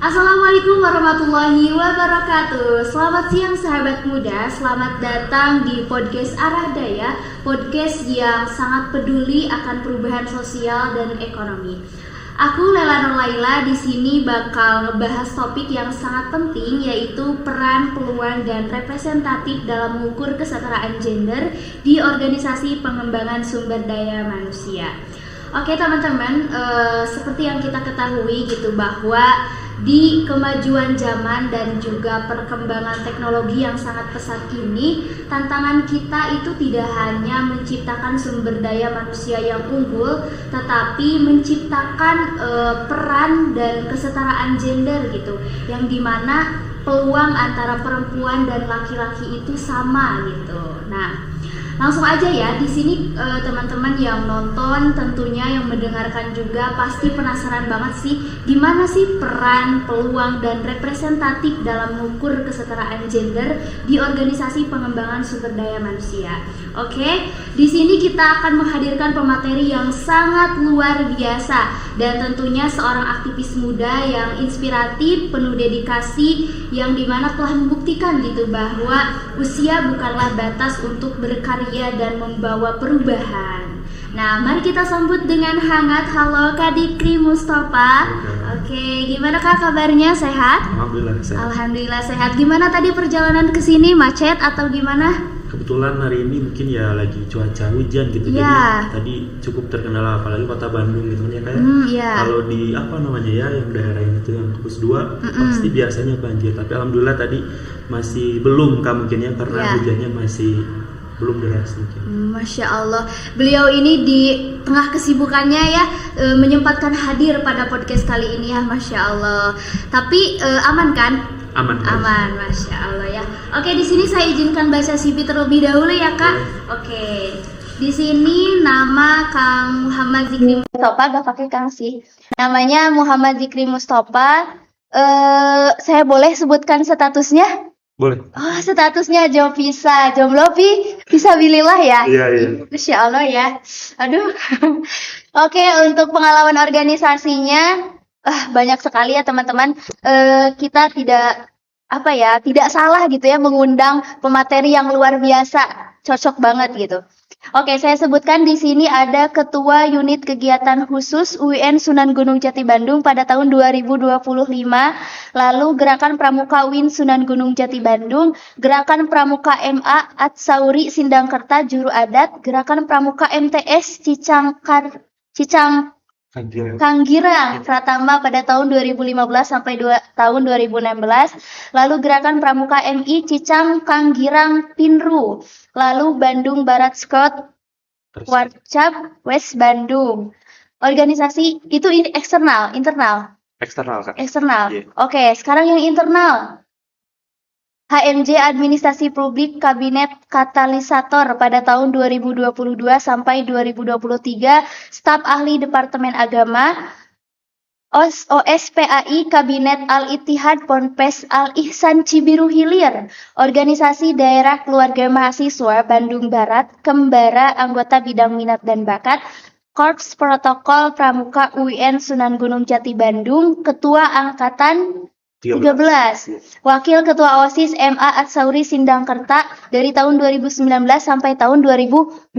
Assalamualaikum warahmatullahi wabarakatuh. Selamat siang sahabat muda. Selamat datang di podcast Arah Daya, podcast yang sangat peduli akan perubahan sosial dan ekonomi. Aku Lela Nurlaila di sini bakal ngebahas topik yang sangat penting, yaitu peran, peluang, dan representatif dalam mengukur kesetaraan gender di organisasi pengembangan sumber daya manusia. Oke teman-teman, seperti yang kita ketahui gitu bahwa di kemajuan zaman dan juga perkembangan teknologi yang sangat pesat ini, tantangan kita itu tidak hanya menciptakan sumber daya manusia yang unggul, tetapi menciptakan peran dan kesetaraan gender gitu, yang dimana peluang antara perempuan dan laki-laki itu sama gitu. Nah, langsung aja ya, di sini teman-teman yang nonton tentunya yang mendengarkan juga pasti penasaran banget sih gimana sih peran, peluang, dan representatif dalam mengukur kesetaraan gender di organisasi pengembangan sumber daya manusia. Oke, di sini kita akan menghadirkan pemateri yang sangat luar biasa dan tentunya seorang aktivis muda yang inspiratif, penuh dedikasi, yang dimana telah membuktikan gitu bahwa usia bukanlah batas untuk berkarya dan membawa perubahan. Nah, mari kita sambut dengan hangat. Halo Kak Dikri Mustafa. Oke, gimana Kak kabarnya? Sehat? Alhamdulillah sehat. Alhamdulillah sehat. Gimana tadi perjalanan ke sini, macet atau gimana? Kebetulan hari ini mungkin ya lagi cuaca hujan gitu, Ya. jadi tadi cukup terkenal apalagi kota Bandung gitu kan ya kayak Ya. kalau di apa namanya ya yang daerah ini tuh yang Kampus 2 pasti biasanya banjir, tapi alhamdulillah tadi masih belum mungkin ya karena Ya. hujannya masih belum deras mungkin. Masya Allah, beliau ini di tengah kesibukannya ya menyempatkan hadir pada podcast kali ini ya, Masya Allah. Tapi aman kan? Aman. Aman, Masya Allah ya. Oke, di sini saya izinkan baca CV terlebih dahulu ya Kak. Oke, di sini nama Kang Muhammad Zikri Mustafa, gak pakai Kang sih. Namanya Muhammad Zikri Mustafa. Saya boleh sebutkan statusnya? Boleh. Oh, statusnya jomblo bisa bilillah ya. Iya. Masya Allah ya. Aduh. Oke, untuk pengalaman organisasinya banyak sekali ya teman-teman. Kita tidak salah gitu ya mengundang pemateri yang luar biasa, cocok banget gitu. Oke, saya sebutkan di sini ada Ketua Unit Kegiatan Khusus UIN Sunan Gunung Jati Bandung pada tahun 2025, lalu Gerakan Pramuka UIN Sunan Gunung Jati Bandung, Gerakan Pramuka MA Atsauri Sindangkerta Juru Adat, Gerakan Pramuka MTS Kanggirang Pratama pada tahun 2015 sampai tahun 2016, lalu Gerakan Pramuka MI Cicang Kanggirang Pinru, lalu Bandung Barat Scout Warcap West Bandung. Organisasi itu internal. Eksternal kan? Eksternal. Iya. Oke, sekarang yang internal. HMJ Administrasi Publik Kabinet Katalisator pada tahun 2022 sampai 2023, Staf Ahli Departemen Agama, OSPAI Kabinet Al-Ittihad Ponpes Al-Ihsan Cibiru Hilir, Organisasi Daerah Keluarga Mahasiswa Bandung Barat, Kembara Anggota Bidang Minat dan Bakat, Korps Protokol Pramuka UIN Sunan Gunung Jati Bandung, Ketua Angkatan 13. Wakil Ketua OSIS MA Atsauri Sindangkerta dari tahun 2019 sampai tahun 2020.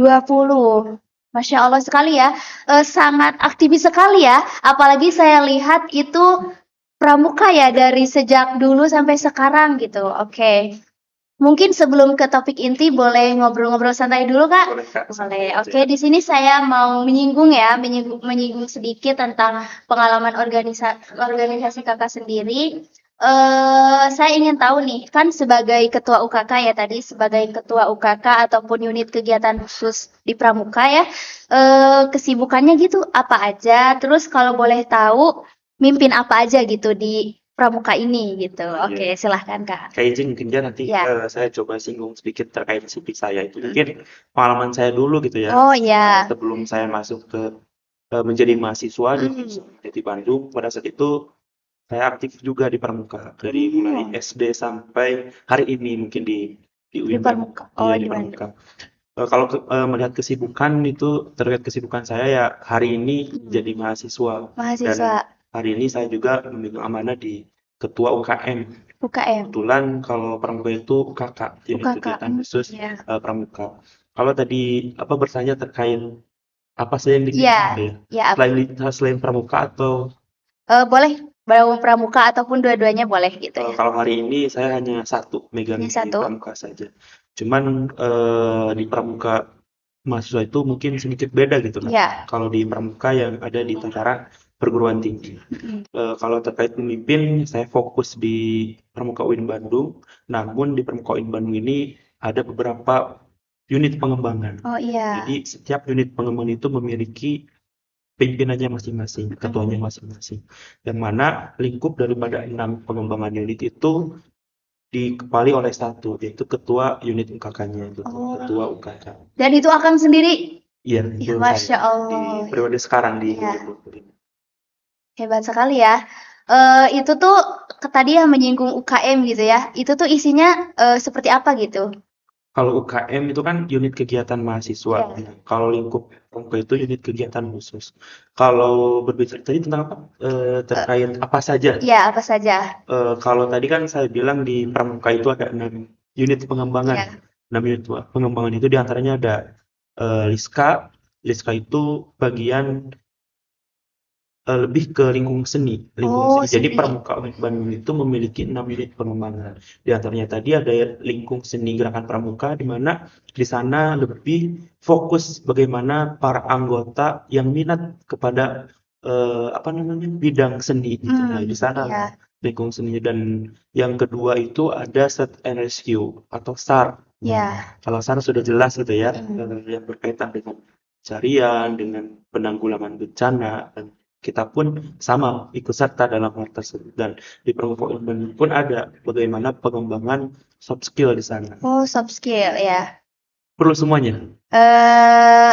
Masya Allah sekali ya, sangat aktivis sekali ya. Apalagi saya lihat itu pramuka ya dari sejak dulu sampai sekarang gitu. Oke. Mungkin sebelum ke topik inti boleh ngobrol-ngobrol santai dulu Kak? Boleh, Kak. Boleh. Oke, di sini saya mau menyinggung sedikit tentang pengalaman organisasi Kakak sendiri. Saya ingin tahu nih, kan sebagai ketua UKK ya tadi, sebagai ketua UKK ataupun unit kegiatan khusus di Pramuka ya, kesibukannya gitu apa aja? Terus kalau boleh tahu, mimpin apa aja gitu di Pramuka ini gitu. Oke, silahkan Kak. Kayak izin mungkin ya nanti Ya. saya coba singgung sedikit terkait CV saya itu mungkin pengalaman saya dulu gitu ya. Oh ya. Sebelum saya masuk ke menjadi mahasiswa di Bandung, pada saat itu saya aktif juga di Pramuka dari mulai SD sampai hari ini mungkin di UIN Pramuka. Iya, di di Bandung. Pramuka. Kalau melihat kesibukan itu terkait kesibukan saya ya hari ini jadi mahasiswa. Mahasiswa. hari ini saya juga memegang amanah di ketua UKM. UKM. Kebetulan kalau pramuka itu UKK, unit UKK. kegiatan khusus Ya. pramuka. Kalau tadi bertanya terkait apa saja yang Ya, dikerjakan ya apa? selain pramuka atau Boleh pramuka ataupun dua-duanya boleh gitu ya. kalau hari ini saya hanya satu megang Hanya di satu. pramuka saja. Cuman di pramuka mahasiswa itu mungkin sedikit beda gitu kan. Ya. Kalau di pramuka yang ada di tataran perguruan tinggi. Kalau terkait pemimpin, saya fokus di Pramuka UIN Bandung. Namun di Pramuka UIN Bandung ini ada beberapa unit pengembangan. Oh iya. Jadi setiap unit pengembangan itu memiliki pimpinannya masing-masing, ketuanya masing-masing. Yang mana lingkup daripada 6 pengembangan unit itu dikepali oleh satu, yaitu ketua unit UKK-nya, gitu. Ketua UKK. Dan itu akan sendiri? Iya, Ya, itu Masya saya Allah. di periode sekarang di Ya. 2025. Hebat sekali ya. Itu tuh tadi yang menyinggung UKM gitu ya. Itu tuh isinya seperti apa gitu? Kalau UKM itu kan unit kegiatan mahasiswa. Iya. Kalau lingkup pramuka itu unit kegiatan khusus. Kalau berbicara tadi tentang apa? Terkait apa saja? Ya, apa saja? Kalau tadi kan saya bilang di pramuka itu ada 6 unit pengembangan. Iya. 6 unit pengembangan itu diantaranya ada LISKA. LISKA itu bagian lebih ke lingkung seni. Oh, Jadi seni. Pramuka UIN Bandung itu memiliki 6 unit pengembangan. Di antaranya tadi ada lingkung seni gerakan pramuka, di mana di sana lebih fokus bagaimana para anggota yang minat kepada bidang seni gitu. Nah, di sana Iya. lingkung seni. Dan yang kedua itu ada Search and Rescue atau SAR. Ya. Kalau SAR sudah jelas gitu ya, yang berkaitan dengan pencarian, dengan penanggulangan bencana, dan kita pun sama ikut serta dalam hal tersebut. Dan di Pramuka UIN Bandung pun ada bagaimana pengembangan soft skill di sana. Oh, soft skill ya. Perlu semuanya?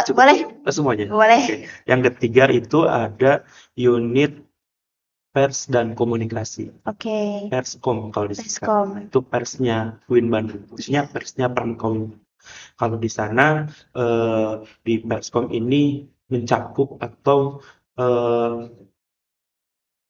Cukup Boleh. semuanya? Boleh. Oke. Yang ketiga itu ada unit pers dan komunikasi. Oke. Perskom kalau disingkat. Perskom. Itu persnya UIN Bandung. Maksudnya persnya Pramuka UIN. Kalau di sana di Perskom ini mencakup atau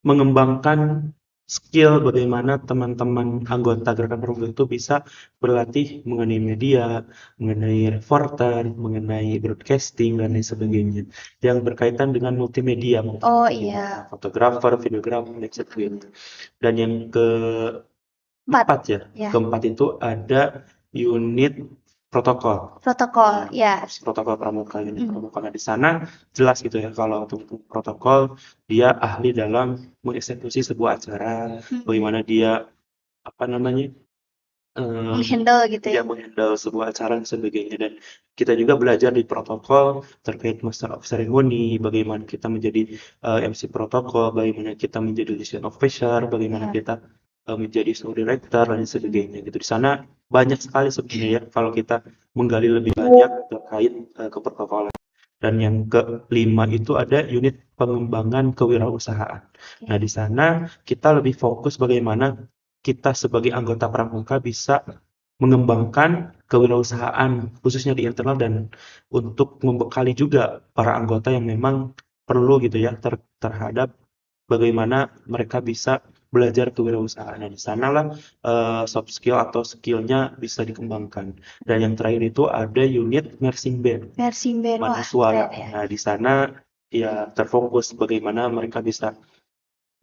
mengembangkan skill bagaimana teman-teman anggota gerakan pramuka itu bisa berlatih mengenai media, mengenai reporter, mengenai broadcasting dan lain sebagainya yang berkaitan dengan multimedia. Oh iya. Fotografer, videografer, dan sebagainya. Dan yang keempat ya. Keempat itu ada unit protokol. Protokol, ya. Protokol pramuka ini. Pramuka di sana jelas gitu ya, kalau untuk protokol dia ahli dalam mengeksekusi sebuah acara, bagaimana dia menghandle gitu ya. Menghandle sebuah acara dan sebagainya. Dan kita juga belajar di protokol terkait Master of Ceremony, bagaimana kita menjadi MC protokol, bagaimana kita menjadi liaison officer, bagaimana kita menjadi show director dan sebagainya gitu. Di sana banyak sekali sebenarnya ya kalau kita menggali lebih banyak terkait keprotokolan. Dan yang kelima itu ada unit pengembangan kewirausahaan. Nah, di sana kita lebih fokus bagaimana kita sebagai anggota pramuka bisa mengembangkan kewirausahaan khususnya di internal dan untuk membekali juga para anggota yang memang perlu gitu ya terhadap bagaimana mereka bisa belajar kewirausahaan. Nah, di sanalah soft skill atau skillnya bisa dikembangkan. Dan yang terakhir itu ada unit marching band. Marching band, Madu suara. Nah, di sana ya terfokus bagaimana mereka bisa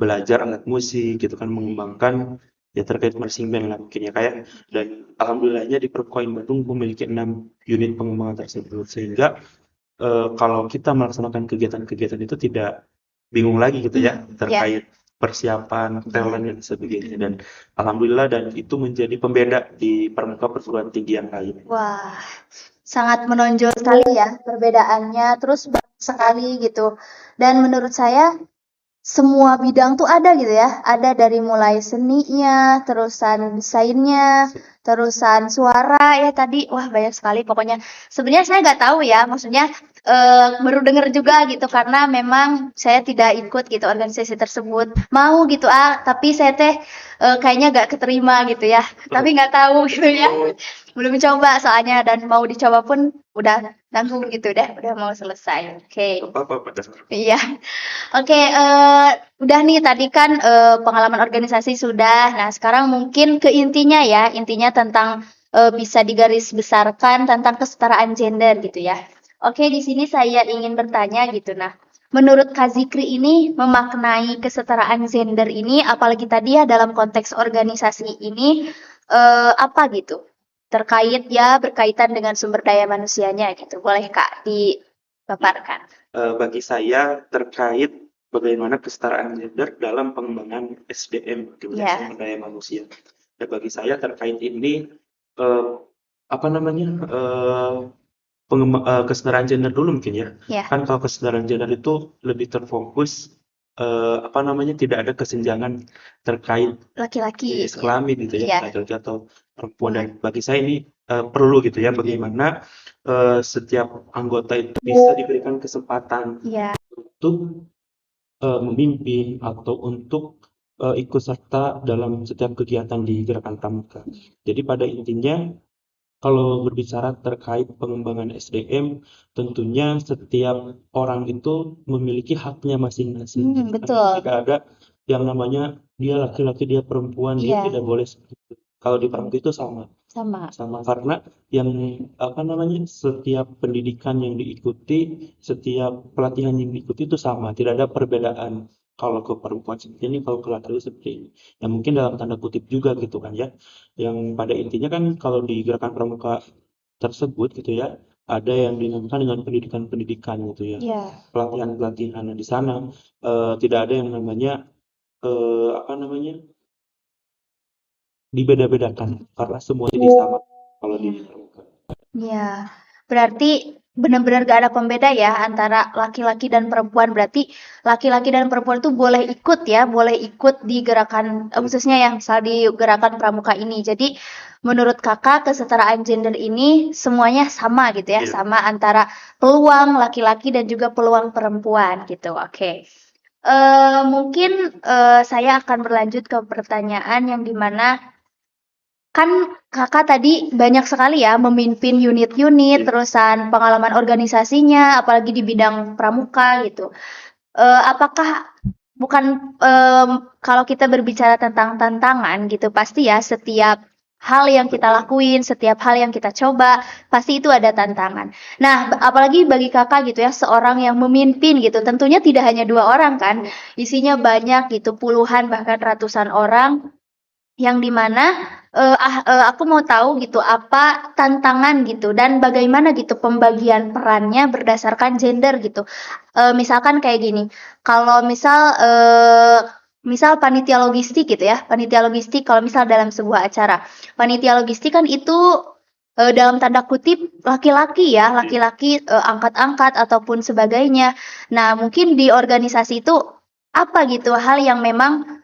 belajar alat musik gitu kan, mengembangkan ya terkait marching band lah mungkin ya kayak. Dan alhamdulillahnya di Pramuka UIN Bandung memiliki 6 unit pengembangan tersebut, sehingga kalau kita melaksanakan kegiatan-kegiatan itu tidak bingung lagi gitu ya terkait persiapan, talent dan sebagainya. Dan alhamdulillah, dan itu menjadi pembeda di pramuka perguruan tinggi yang lain. Wah, sangat menonjol sekali ya perbedaannya, terus banyak sekali gitu. Dan menurut saya semua bidang tuh ada gitu ya, ada dari mulai seninya, terusan desainnya, terusan suara ya tadi, wah banyak sekali pokoknya. Sebenarnya saya nggak tahu ya, maksudnya baru dengar juga gitu karena memang saya tidak ikut gitu organisasi tersebut. Mau gitu tapi saya teh kayaknya gak keterima gitu ya. Tapi nggak tahu gitu ya. Belum coba soalnya dan mau dicoba pun udah nanggung gitu udah mau selesai. Oke. Apa-apa pada Iya. Oke, udah nih tadi kan pengalaman organisasi sudah. Nah, sekarang mungkin ke intinya ya, intinya tentang bisa digaris besarkan tentang kesetaraan gender gitu ya. Oke, di sini saya ingin bertanya gitu. Nah, menurut Kak Zikri ini memaknai kesetaraan gender ini, apalagi tadi ya dalam konteks organisasi ini apa gitu? Terkait ya berkaitan dengan sumber daya manusianya gitu. Boleh Kak dipaparkan? bagi saya terkait bagaimana kesetaraan gender dalam pengembangan SDM, gitu ya, Ya. sumber daya manusia. Dan bagi saya terkait ini eh, apa namanya kesetaraan gender dulu mungkin ya. Ya. Kan kalau kesetaraan gender itu lebih terfokus apa namanya tidak ada kesenjangan terkait Laki-laki jenis kelamin gitu ya, Iya. laki-laki atau perempuan. Dan bagi saya ini perlu gitu ya, bagaimana setiap anggota itu bisa diberikan kesempatan Iya. untuk memimpin atau untuk ikut serta dalam setiap kegiatan di Gerakan Pramuka. Jadi pada intinya kalau berbicara terkait pengembangan SDM, tentunya setiap orang itu memiliki haknya masing-masing. Betul. Tidak ada yang namanya dia laki-laki, dia perempuan, dia Iya. tidak boleh seperti itu. Kalau di Pramuka itu sama karena yang apa namanya setiap pendidikan yang diikuti, setiap pelatihan yang diikuti itu sama, tidak ada perbedaan. Kalau ke perempuan seperti ini, kalau ke laki-laki seperti ini. Ya mungkin dalam tanda kutip juga gitu kan ya. Yang pada intinya kan kalau di Gerakan Pramuka tersebut gitu ya, ada yang dinamakan dengan pendidikan-pendidikan gitu ya. Iya. Pelatihan-pelatihan di sana tidak ada yang namanya apa namanya dibeda-bedakan karena semua jadi sama kalau di Pramuka. Iya. Berarti benar-benar gak ada pembeda ya antara laki-laki dan perempuan. Berarti laki-laki dan perempuan itu boleh ikut ya, boleh ikut di gerakan khususnya yang misal di gerakan pramuka ini. Jadi menurut kakak kesetaraan gender ini semuanya sama gitu ya, Iya. sama antara peluang laki-laki dan juga peluang perempuan gitu. Oke. Mungkin saya akan berlanjut ke pertanyaan yang dimana kan kakak tadi banyak sekali ya memimpin unit-unit, terusan pengalaman organisasinya, apalagi di bidang pramuka gitu. Apakah bukan kalau kita berbicara tentang tantangan gitu, pasti ya setiap hal yang kita lakuin, setiap hal yang kita coba, pasti itu ada tantangan. Nah, apalagi bagi kakak gitu ya, seorang yang memimpin gitu, tentunya tidak hanya 2 orang kan, isinya banyak gitu, puluhan bahkan ratusan orang yang dimana aku mau tahu gitu apa tantangan gitu dan bagaimana gitu pembagian perannya berdasarkan gender gitu. Misalkan kayak gini, kalau misal panitia logistik gitu ya, panitia logistik kalau misal dalam sebuah acara, panitia logistik kan itu dalam tanda kutip laki-laki ya, laki-laki angkat-angkat ataupun sebagainya. Nah, mungkin di organisasi itu apa gitu hal yang memang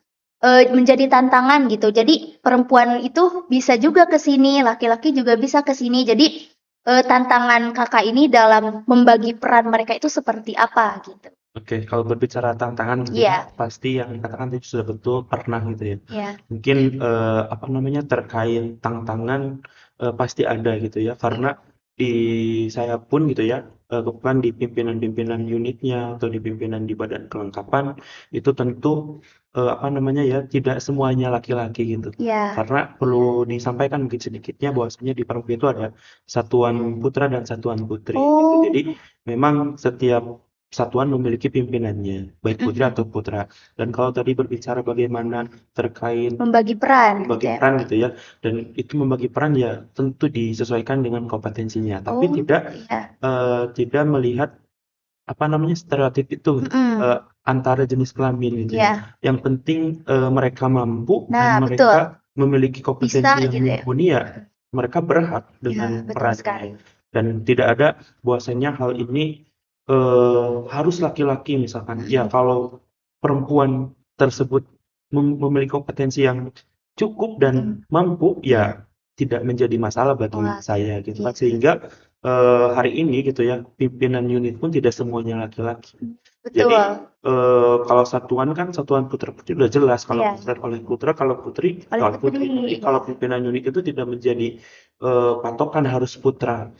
menjadi tantangan gitu. Jadi perempuan itu bisa juga ke sini, laki-laki juga bisa ke sini. Jadi tantangan kakak ini dalam membagi peran mereka itu seperti apa gitu? Oke, kalau berbicara tantangan gitu Iya. ya, pasti yang dikatakan tadi sudah betul pernah gitu ya. Iya. Mungkin apa namanya terkait tantangan pasti ada gitu ya, karena di saya pun gitu ya, kebetulan di pimpinan-pimpinan unitnya atau di pimpinan di badan kelengkapan itu tentu apa namanya ya tidak semuanya laki-laki gitu. Iya. Karena perlu disampaikan mungkin sedikitnya bahwasanya di Pramuka itu ada satuan putra dan satuan putri. Gitu. Jadi memang setiap satuan memiliki pimpinannya, baik putri atau putra. Dan kalau tadi berbicara bagaimana terkait Membagi peran gitu ya, dan itu membagi peran ya tentu disesuaikan dengan kompetensinya, tapi tidak melihat apa namanya stereotip itu antara jenis kelamin gitu ya. Yang penting mereka mampu dan mereka memiliki kompetensi yang mumpuni ya, mereka berhak dengan perannya. Dan tidak ada bahwasanya hal ini harus laki-laki misalkan. Ya kalau perempuan tersebut memiliki kompetensi yang cukup dan mampu ya tidak menjadi masalah bagi saya gitu kan. Sehingga hari ini gitu ya, pimpinan unit pun tidak semuanya laki-laki. Betul. Jadi kalau satuan kan satuan putra-putri udah jelas, kalau Iya. putra oleh putra, kalau putri Oleh oleh putri. putri. Tapi kalau pimpinan unit itu tidak menjadi patokan harus putra.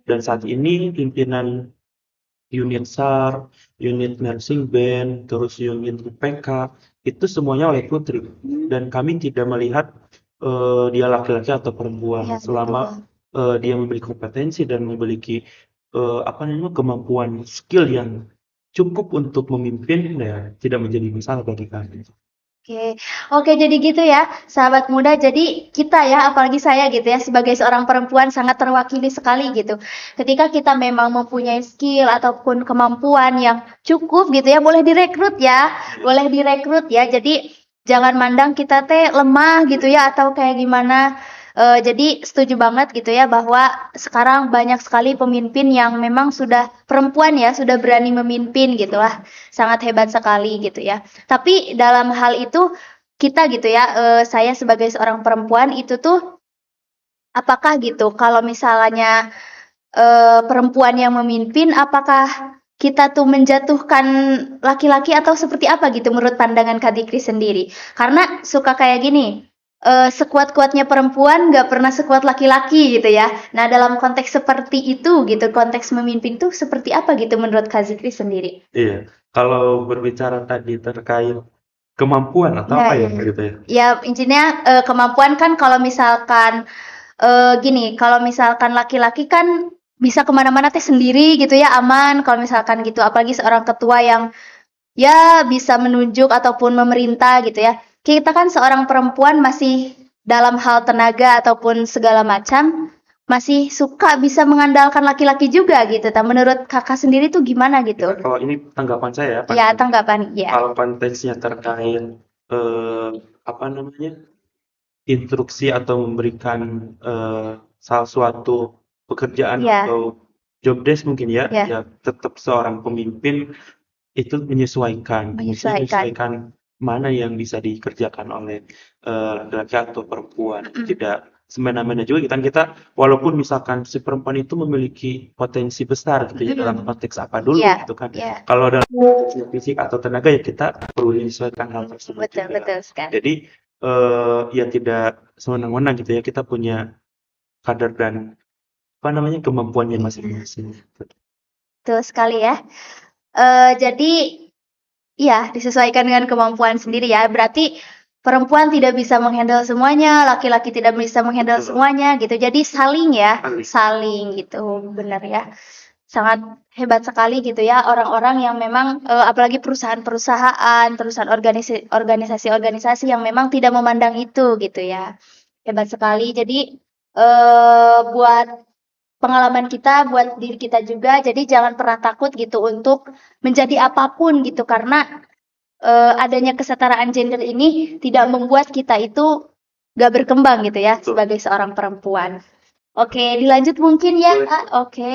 Dan saat ini pimpinan unit SAR, unit nursing band, terus unit UPK itu semuanya oleh putri. Dan kami tidak melihat dia laki-laki atau perempuan Iya, selama betul. dia memiliki kompetensi dan memiliki kemampuan skill yang cukup untuk memimpin, ya tidak menjadi masalah bagi kami. Oke, oke jadi gitu ya, sahabat muda. Jadi kita ya, apalagi saya gitu ya, sebagai seorang perempuan sangat terwakili sekali gitu. Ketika kita memang mempunyai skill ataupun kemampuan yang cukup gitu ya, boleh direkrut ya, boleh direkrut ya. Jadi jangan mandang kita teh lemah gitu ya, atau kayak gimana. Jadi setuju banget gitu ya bahwa sekarang banyak sekali pemimpin yang memang sudah perempuan ya, sudah berani memimpin gitu lah. Sangat hebat sekali gitu ya. Tapi dalam hal itu kita gitu ya, saya sebagai seorang perempuan itu tuh apakah gitu kalau misalnya perempuan yang memimpin, apakah kita tuh menjatuhkan laki-laki atau seperti apa gitu menurut pandangan Kak Dikri sendiri? Karena suka kayak gini, sekuat-kuatnya perempuan nggak pernah sekuat laki-laki gitu ya. Nah dalam konteks seperti itu gitu, konteks memimpin tuh seperti apa gitu menurut Kak Dikri sendiri? Iya, kalau berbicara tadi terkait kemampuan atau Nah, apa ya iya. gitu ya. Ya intinya kemampuan kan kalau misalkan gini, kalau misalkan laki-laki kan bisa kemana-mana teh sendiri gitu ya, aman kalau misalkan gitu. Apalagi seorang ketua yang ya bisa menunjuk ataupun memerintah gitu ya. Kita kan seorang perempuan masih dalam hal tenaga ataupun segala macam masih suka bisa mengandalkan laki-laki juga gitu. Menurut kakak sendiri tuh gimana gitu? Kalau ini tanggapan saya ya, Ya tanggapan ya. kalau konteksnya terkait apa namanya, instruksi atau memberikan salah suatu pekerjaan Ya. atau job desk mungkin ya, Ya. ya tetap seorang pemimpin itu menyesuaikan Menyesuaikan. mana yang bisa dikerjakan oleh laki-laki atau perempuan. Tidak semena-mena juga kita walaupun misalkan si perempuan itu memiliki potensi besar gitu ya, dalam konteks apa dulu Iya, gitu kan. iya. Kalau dalam fisik atau tenaga ya kita perlu menyesuaikan hal tersebut Betul, juga. betul sekali. Jadi ya tidak sewenang-wenang gitu ya, kita punya kadar dan apa namanya kemampuannya masing-masing. Betul sekali ya. Jadi iya disesuaikan dengan kemampuan sendiri ya. Berarti perempuan tidak bisa menghandle semuanya, laki-laki tidak bisa menghandle Betul. semuanya gitu. Jadi saling ya, Saling. saling gitu, benar ya. Sangat hebat sekali gitu ya orang-orang yang memang apalagi perusahaan-perusahaan, organisasi-organisasi yang memang tidak memandang itu gitu ya. Hebat sekali. Jadi buat pengalaman kita, buat diri kita juga. Jadi jangan pernah takut gitu untuk menjadi apapun gitu karena adanya kesetaraan gender ini tidak membuat kita itu gak berkembang gitu ya Betul. sebagai seorang perempuan. Oke, dilanjut mungkin ya Boleh. Kak. Oke,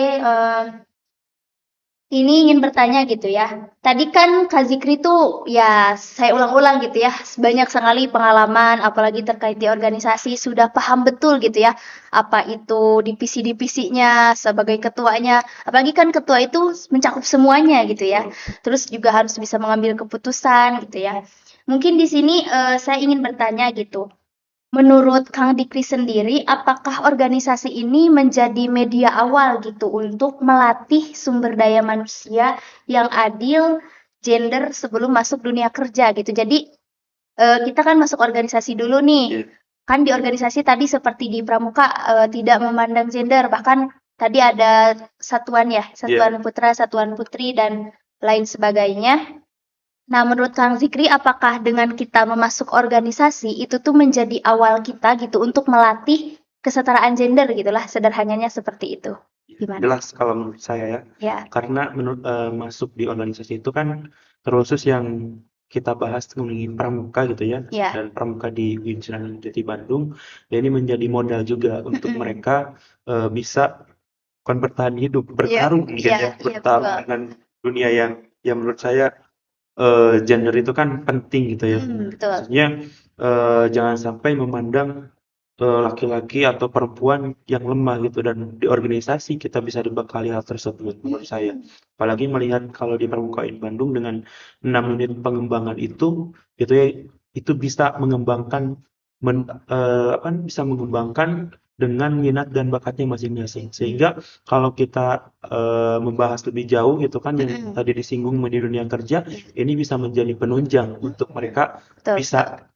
ini ingin bertanya gitu ya. Tadi kan Kak Zikri tuh ya saya ulang-ulang gitu ya. Banyak sekali pengalaman apalagi terkait di organisasi sudah paham betul gitu ya. Apa itu divisi-divisinya sebagai ketuanya. Apalagi kan ketua itu mencakup semuanya gitu ya. Terus juga harus bisa mengambil keputusan gitu ya. Mungkin di sini saya ingin bertanya gitu. Menurut Kang Dikri sendiri, apakah organisasi ini menjadi media awal gitu untuk melatih sumber daya manusia yang adil, gender sebelum masuk dunia kerja gitu. Jadi kita kan masuk organisasi dulu nih. Iya. Kan di organisasi tadi seperti di Pramuka tidak memandang gender, bahkan tadi ada satuan ya, satuan putra, satuan putri dan lain sebagainya. Nah, menurut Kang Zikri, apakah dengan kita memasuk organisasi itu tuh menjadi awal kita gitu untuk melatih kesetaraan gender gitulah, sederhananya seperti itu. Gimana? Jelas kalau menurut saya ya. Ya, Karena masuk di organisasi itu kan terkhusus yang kita bahas mengenai pramuka gitu ya. ya, Dan pramuka di Universitas Jati Bandung, dan ini menjadi modal juga untuk mereka bisa bukan bertahan hidup, bertarung mungkin iya, ya, iya, bertarung betul. dengan dunia yang menurut saya gender itu kan penting gitu ya. Betul. Maksudnya jangan sampai memandang laki-laki atau perempuan yang lemah gitu, dan di organisasi kita bisa dibekali hal tersebut menurut saya. Apalagi melihat kalau di Pramuka Bandung dengan 6 unit pengembangan itu ya, itu bisa mengembangkan bisa mengembangkan dengan minat dan bakatnya masing-masing. Sehingga kalau kita membahas lebih jauh gitu kan yang tadi disinggung di dunia kerja, ini bisa menjadi penunjang untuk mereka Betul. bisa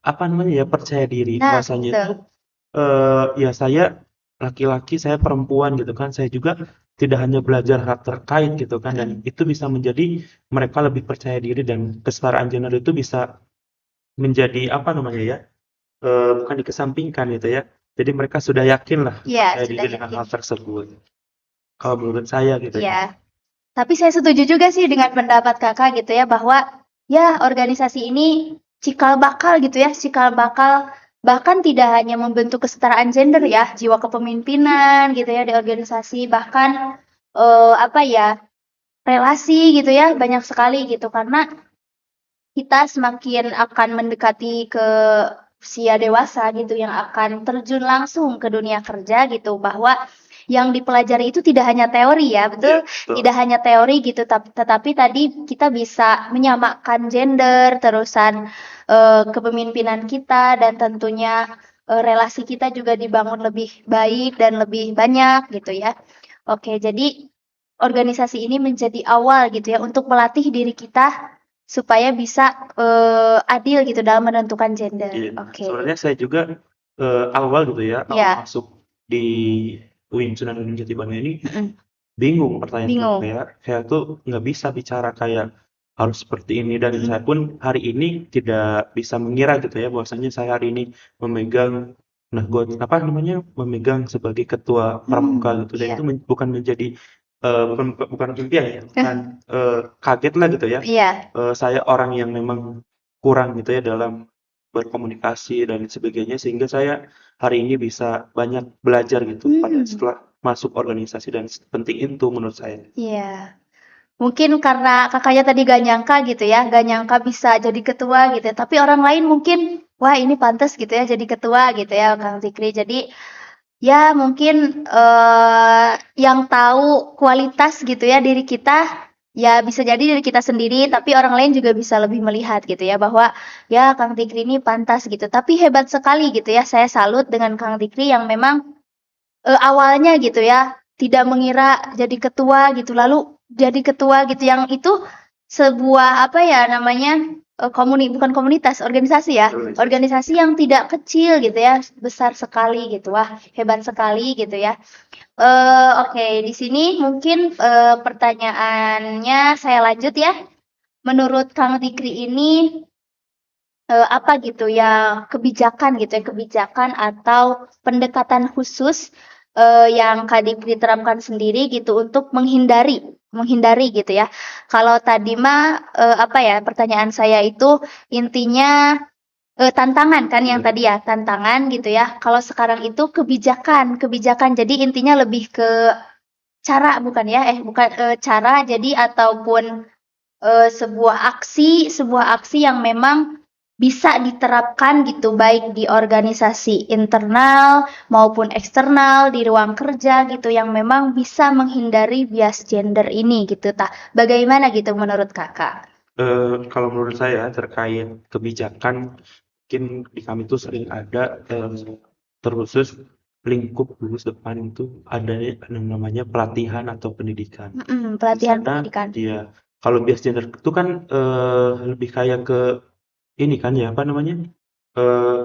percaya diri Nah, bahwasanya betul. itu ya saya laki-laki, saya perempuan gitu kan, saya juga tidak hanya belajar hal terkait gitu kan, dan itu bisa menjadi mereka lebih percaya diri, dan kesetaraan gender itu bisa menjadi bukan dikesampingkan gitu ya. Jadi mereka sudah yakin lah Iya, percaya sudah diri dengan yakin. hal tersebut. Kalau menurut saya gitu ya. Iya. Tapi saya setuju juga sih dengan pendapat Kakak gitu ya, bahwa ya organisasi ini cikal bakal gitu ya, cikal bakal bahkan tidak hanya membentuk kesetaraan gender ya, jiwa kepemimpinan gitu ya di organisasi, bahkan relasi gitu ya, banyak sekali gitu, karena kita semakin akan mendekati ke usia dewasa gitu yang akan terjun langsung ke dunia kerja gitu, bahwa yang dipelajari itu tidak hanya teori ya, betul? Betul. Tidak hanya teori gitu, tetapi tadi kita bisa menyamakan gender, terusan kepemimpinan kita, dan tentunya relasi kita juga dibangun lebih baik dan lebih banyak gitu ya. Oke, jadi organisasi ini menjadi awal gitu ya untuk melatih diri kita supaya bisa adil gitu dalam menentukan gender. Iya. Oke. Sebenarnya saya juga awal gitu ya, Iya. awal masuk di UIN Sunan Gunung Jati Bandung ini Mm-mm. bingung pertanyaan Bingung. saya tuh nggak bisa bicara kayak harus seperti ini, dan saya pun hari ini tidak bisa mengira gitu ya bahwasanya saya hari ini memegang memegang sebagai ketua pramuka gitu, dan Iya. itu bukan menjadi bukan impian ya, bukan kaget lah gitu ya. Iya. Saya orang yang memang kurang gitu ya dalam berkomunikasi dan sebagainya, sehingga saya hari ini bisa banyak belajar gitu pada setelah masuk organisasi, dan penting itu menurut saya. Iya. Mungkin karena kakaknya tadi gak nyangka gitu ya, gak nyangka bisa jadi ketua gitu ya. Tapi orang lain mungkin, wah ini pantas gitu ya jadi ketua gitu ya Kang Zikri. Jadi ya mungkin yang tahu kualitas gitu ya diri kita, ya bisa jadi diri kita sendiri, tapi orang lain juga bisa lebih melihat gitu ya, bahwa ya Kang Zikri ini pantas gitu. Tapi hebat sekali gitu ya, saya salut dengan Kang Zikri yang memang awalnya gitu ya, tidak mengira jadi ketua gitu, lalu jadi ketua gitu, yang itu sebuah bukan komunitas, organisasi ya, organisasi yang tidak kecil gitu ya, besar sekali gitu, wah hebat sekali gitu ya. Oke, di sini mungkin pertanyaannya saya lanjut ya. Menurut Kang Dikri ini apa gitu ya kebijakan atau pendekatan khusus yang Kak Dikri terapkan sendiri gitu untuk menghindari gitu ya. Kalau tadi mah pertanyaan saya itu intinya tantangan kan yang tadi ya, tantangan gitu ya. Kalau sekarang itu kebijakan. Jadi intinya lebih ke cara bukan cara, jadi ataupun sebuah aksi yang memang bisa diterapkan gitu, baik di organisasi internal maupun eksternal, di ruang kerja gitu, yang memang bisa menghindari bias gender ini gitu. Bagaimana gitu menurut Kakak? Kalau menurut saya terkait kebijakan, mungkin di kami itu sering ada terkhusus lingkup lulus depan itu ada yang namanya pelatihan atau pendidikan. Pelatihan Di sana, pendidikan. dia kalau bias gender itu kan lebih kayak ke ini kan ya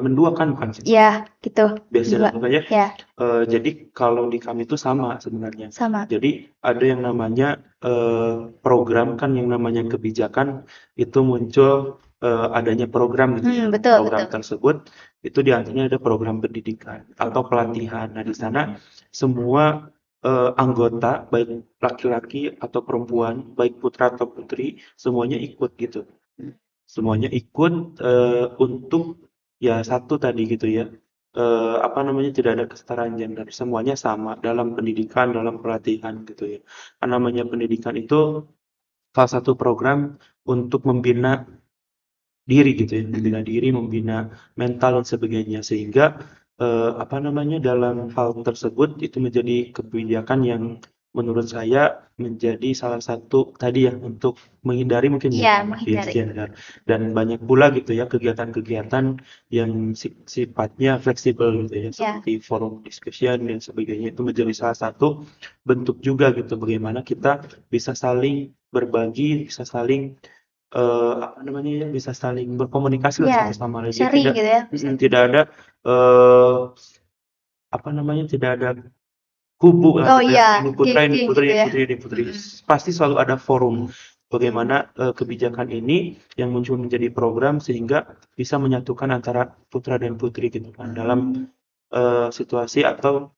menduakan bukan sih? Ya, gitu. Bias gender Juga. ya. Ya, Jadi kalau di kami itu sama sebenarnya. sama. Jadi ada yang namanya program, kan yang namanya kebijakan itu muncul adanya program gitu ya. Betul, Program betul. tersebut itu di antaranya ada program pendidikan atau pelatihan. Nah, di sana semua anggota baik laki-laki atau perempuan, baik putra atau putri, semuanya ikut gitu. Semuanya ikut untuk ya satu tadi gitu ya. Tidak ada kesetaraan gender, semuanya sama dalam pendidikan, dalam pelatihan gitu ya. Namanya pendidikan itu salah satu program untuk membina diri gitu ya, membina diri, membina mental dan sebagainya, sehingga apa namanya, dalam hal tersebut itu menjadi kebijakan yang menurut saya menjadi salah satu tadi ya untuk menghindari mungkin Iya, ya bias menghindari. gender. Dan banyak pula gitu ya kegiatan-kegiatan yang sifatnya fleksibel gitu ya Ya, seperti forum discussion dan sebagainya itu menjadi salah satu bentuk juga gitu bagaimana kita bisa saling berbagi, bisa saling apa namanya ya, bisa saling berkomunikasi lah ya, satu sama lain. Jadi sharing tidak gitu ya. tidak ada eh apa namanya, tidak ada kubu lah Oh gitu ya. iya, Ini putra, ini geng-geng putri, gitu ini ya. putri, ini putri. Mm-mm. Pasti selalu ada forum bagaimana kebijakan ini yang muncul menjadi program sehingga bisa menyatukan antara putra dan putri gitu kan dalam situasi atau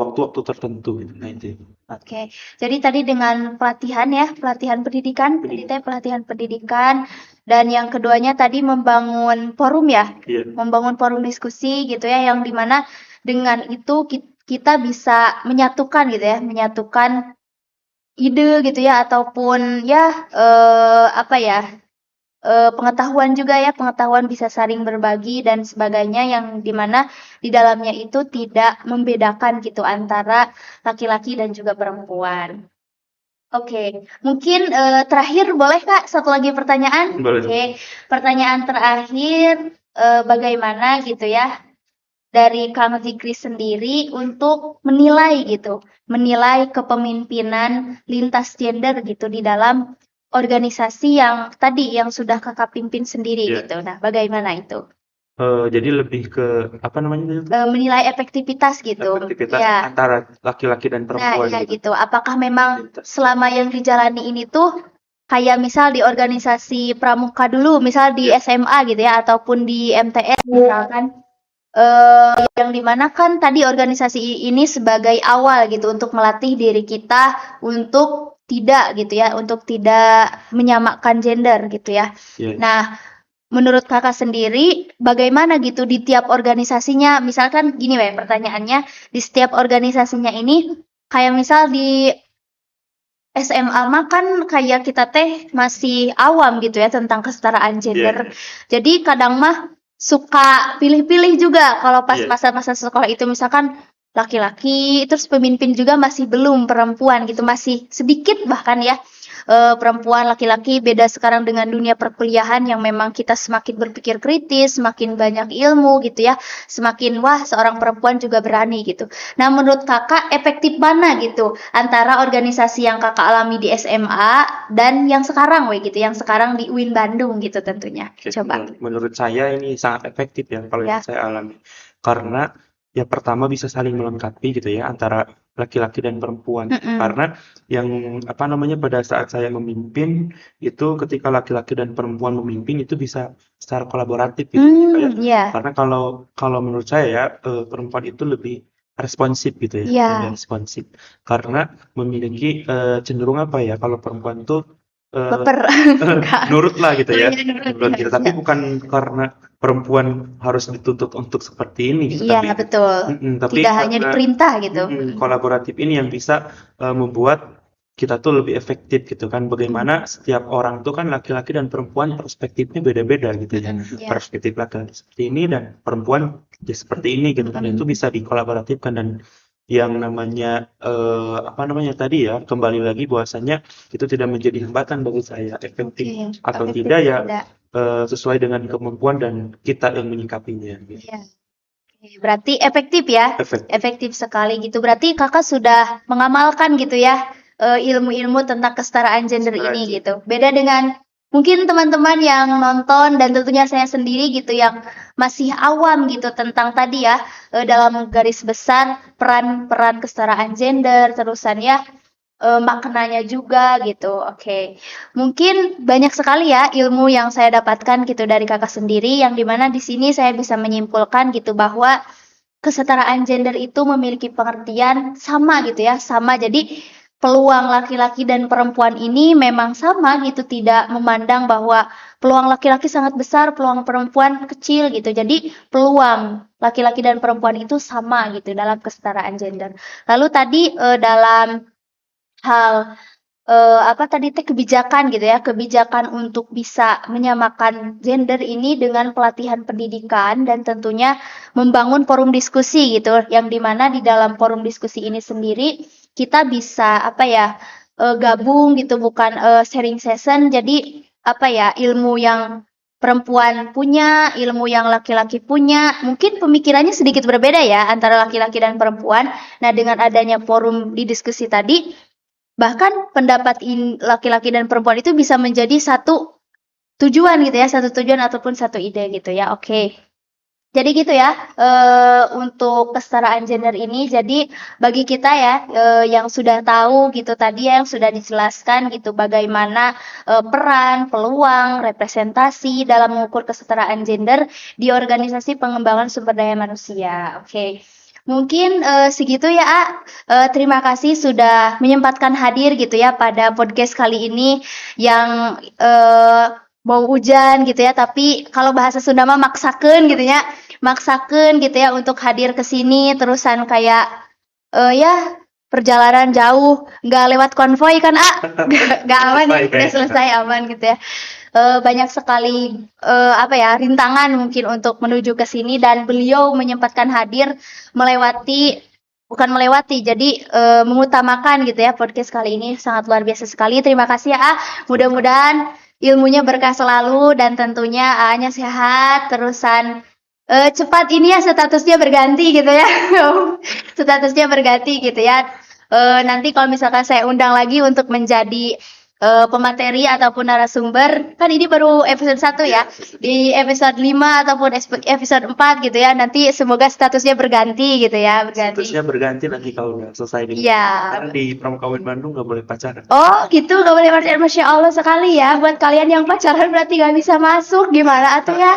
waktu-waktu tertentu gitu. Nah itu. Oke, jadi tadi dengan pelatihan ya, pelatihan pendidikan, tadi teh pelatihan pendidikan, dan yang keduanya tadi membangun forum ya, Iya. membangun forum diskusi gitu ya, yang dimana dengan itu kita bisa menyatukan gitu ya, menyatukan ide gitu ya, ataupun ya apa ya, pengetahuan juga ya, pengetahuan bisa saling berbagi dan sebagainya, yang dimana di dalamnya itu tidak membedakan gitu antara laki-laki dan juga perempuan. Oke, mungkin terakhir boleh Kak satu lagi pertanyaan? Boleh. Oke, pertanyaan terakhir, bagaimana gitu ya dari Kang Zikri sendiri untuk menilai gitu, menilai kepemimpinan lintas gender gitu di dalam organisasi yang tadi yang sudah Kakak pimpin sendiri Iya. gitu. Nah, bagaimana itu? Jadi lebih ke apa namanya itu? Menilai efektivitas gitu. Efektivitas Ya. antara laki-laki dan Nah, perempuan iya gitu. gitu. Apakah memang Lintas. selama yang dijalani ini tuh kayak misal di organisasi pramuka dulu, misal di Iya. SMA gitu ya, ataupun di MTS misalkan, yang dimana kan tadi organisasi ini sebagai awal gitu untuk melatih diri kita untuk tidak gitu ya, untuk tidak menyamakan gender gitu ya. Iya. Nah, menurut Kakak sendiri, bagaimana gitu di tiap organisasinya? Misalkan gini weh, pertanyaannya, di setiap organisasinya ini, kayak misal di SMA mah kan kayak kita teh masih awam gitu ya tentang kesetaraan gender. Jadi kadang mah suka pilih-pilih juga kalau pas Iya. masa-masa sekolah itu, misalkan laki-laki, terus pemimpin juga masih belum perempuan gitu, masih sedikit bahkan ya perempuan laki-laki. Beda sekarang dengan dunia perkuliahan yang memang kita semakin berpikir kritis, semakin banyak ilmu gitu ya, semakin wah seorang perempuan juga berani gitu. Nah, menurut Kakak efektif mana gitu antara organisasi yang Kakak alami di SMA dan yang sekarang weh gitu, yang sekarang di UIN Bandung gitu tentunya. Oke, Coba. menurut saya ini sangat efektif ya kalau Ya. yang saya alami. Karena ya pertama bisa saling melengkapi gitu ya antara laki-laki dan perempuan. Mm-mm. Karena yang apa namanya pada saat saya memimpin itu ketika laki-laki dan perempuan memimpin itu bisa secara kolaboratif gitu. Kayak, Iya. karena kalau menurut saya ya perempuan itu lebih responsif gitu ya, Iya. lebih responsif. Karena memiliki cenderung apa ya kalau perempuan tuh Baper. Enggak. nurut lah gitu ya, Iya, nurut, nurut gitu. ya. Tapi bukan karena perempuan harus dituntut untuk seperti ini gitu, Iya, tapi betul. tapi Tidak hanya karena diperintah gitu. kolaboratif ini yang bisa membuat kita tuh lebih efektif gitu kan. Bagaimana setiap orang tuh kan laki-laki dan perempuan perspektifnya beda-beda gitu ya. Iya. Perspektif laki-laki seperti ini dan perempuan ya seperti ini gitu kan. Itu bisa dikolaboratifkan dan yang namanya apa namanya tadi ya, kembali lagi bahwasanya itu tidak menjadi hambatan bagi saya, efektif Oke, atau efektif tidak ya tidak. sesuai dengan kemampuan dan kita yang menyikapinya gitu. Iya. Oke, berarti efektif ya, Efektif. efektif sekali gitu. Berarti Kakak sudah mengamalkan gitu ya ilmu-ilmu tentang kesetaraan gender ini gitu. Beda dengan mungkin teman-teman yang nonton dan tentunya saya sendiri gitu yang masih awam gitu tentang tadi ya dalam garis besar peran-peran kesetaraan gender, terusan ya maknanya juga gitu. Oke. Mungkin banyak sekali ya ilmu yang saya dapatkan gitu dari Kakak sendiri, yang dimana di sini saya bisa menyimpulkan gitu bahwa kesetaraan gender itu memiliki pengertian sama gitu ya, sama. Jadi peluang laki-laki dan perempuan ini memang sama gitu, tidak memandang bahwa peluang laki-laki sangat besar, peluang perempuan kecil gitu. Jadi peluang laki-laki dan perempuan itu sama gitu dalam kesetaraan gender. Lalu tadi dalam hal apa tadi teh kebijakan gitu ya, kebijakan untuk bisa menyamakan gender ini dengan pelatihan pendidikan dan tentunya membangun forum diskusi gitu, yang dimana di dalam forum diskusi ini sendiri kita bisa apa ya gabung gitu, bukan sharing session. Jadi apa ya, ilmu yang perempuan punya, ilmu yang laki-laki punya, mungkin pemikirannya sedikit berbeda ya antara laki-laki dan perempuan. Nah, dengan adanya forum di diskusi tadi, bahkan pendapat laki-laki dan perempuan itu bisa menjadi satu tujuan gitu ya, satu tujuan ataupun satu ide gitu ya. Oke. Jadi gitu ya, untuk kesetaraan gender ini. Jadi bagi kita ya, yang sudah tahu gitu tadi ya, yang sudah dijelaskan gitu bagaimana peran, peluang, representasi dalam mengukur kesetaraan gender di organisasi pengembangan sumber daya manusia. Oke. Mungkin segitu ya, A. Terima kasih sudah menyempatkan hadir gitu ya pada podcast kali ini yang mau hujan gitu ya, tapi kalau bahasa Sunda mah maksakeun gitu ya. Maksakeun gitu ya untuk hadir ke sini terusan kayak ya perjalanan jauh nggak lewat konvoy kan, A. Nggak aman ya, udah selesai aman gitu ya. Banyak sekali apa ya rintangan mungkin untuk menuju ke sini, dan beliau menyempatkan hadir jadi mengutamakan gitu ya podcast kali ini. Sangat luar biasa sekali. Terima kasih ya, mudah-mudahan ilmunya berkah selalu dan tentunya A-nya sehat terusan cepat ini ya statusnya berganti gitu ya. Statusnya berganti gitu ya. Nanti kalau misalkan saya undang lagi untuk menjadi pemateri ataupun narasumber, kan ini baru episode 1 ya, di episode 5 ataupun episode 4 gitu ya, nanti semoga statusnya berganti gitu ya, Statusnya berganti nanti kalau udah selesai nih. Iya. Karena di Pramuka Bandung nggak boleh pacaran. Oh gitu, gak boleh pacaran. Masya Allah sekali ya. Buat kalian yang pacaran berarti gak bisa masuk. Gimana atuh ya?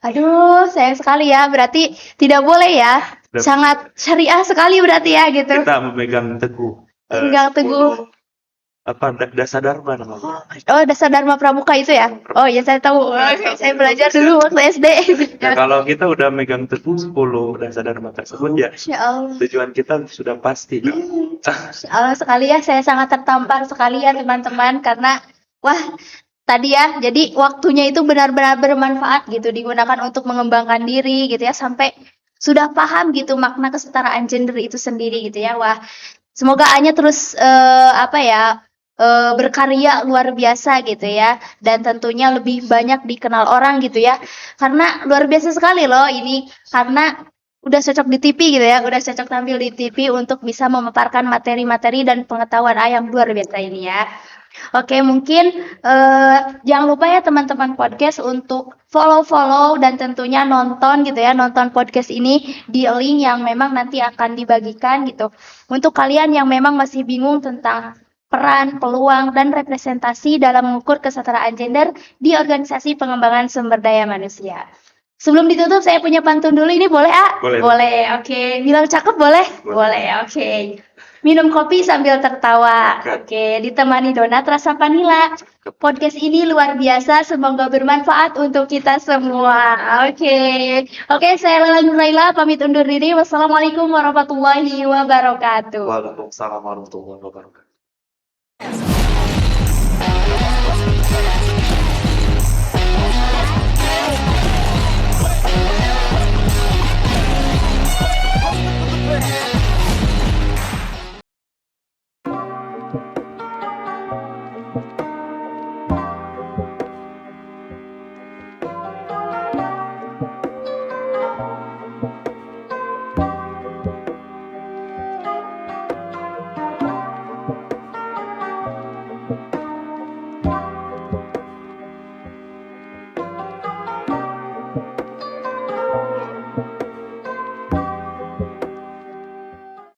Aduh, sayang sekali ya. Berarti tidak boleh ya. Sangat syariah sekali berarti ya gitu. Kita memegang teguh. Memegang teguh. Apa dasar dharma namanya? Oh, dasar Dharma Pramuka itu ya? Oh ya, saya tahu. Saya belajar dulu waktu SD. Ya, kalau kita udah megang teguh 10 dasar dharma tersebut ya, Masya Allah. tujuan kita sudah pasti. Masya Allah sekali ya. Saya sangat tertampar sekali ya teman-teman, karena wah, tadi ya, jadi waktunya itu benar-benar bermanfaat gitu, digunakan untuk mengembangkan diri gitu ya, sampai sudah paham gitu makna kesetaraan gender itu sendiri gitu ya. Wah, semoga Anya terus apa ya berkarya luar biasa gitu ya, dan tentunya lebih banyak dikenal orang gitu ya, karena luar biasa sekali loh ini, karena udah cocok di TV gitu ya, udah cocok tampil di TV untuk bisa memaparkan materi-materi dan pengetahuan yang luar biasa ini ya. Oke, mungkin jangan lupa ya teman-teman podcast untuk follow dan tentunya nonton gitu ya, nonton podcast ini di link yang memang nanti akan dibagikan gitu. Untuk kalian yang memang masih bingung tentang peran, peluang, dan representasi dalam mengukur kesetaraan gender di organisasi pengembangan sumber daya manusia. Sebelum ditutup, saya punya pantun dulu, ini boleh, A? Boleh. Boleh, oke. Bilang cakep boleh? Boleh, oke. Minum kopi sambil tertawa. Oke, ditemani donat rasa vanila. Podcast ini luar biasa, semoga bermanfaat untuk kita semua. Oke, saya Lala Nuraila, pamit undur diri. Wassalamualaikum warahmatullahi wabarakatuh. Waalaikumsalam warahmatullahi wabarakatuh.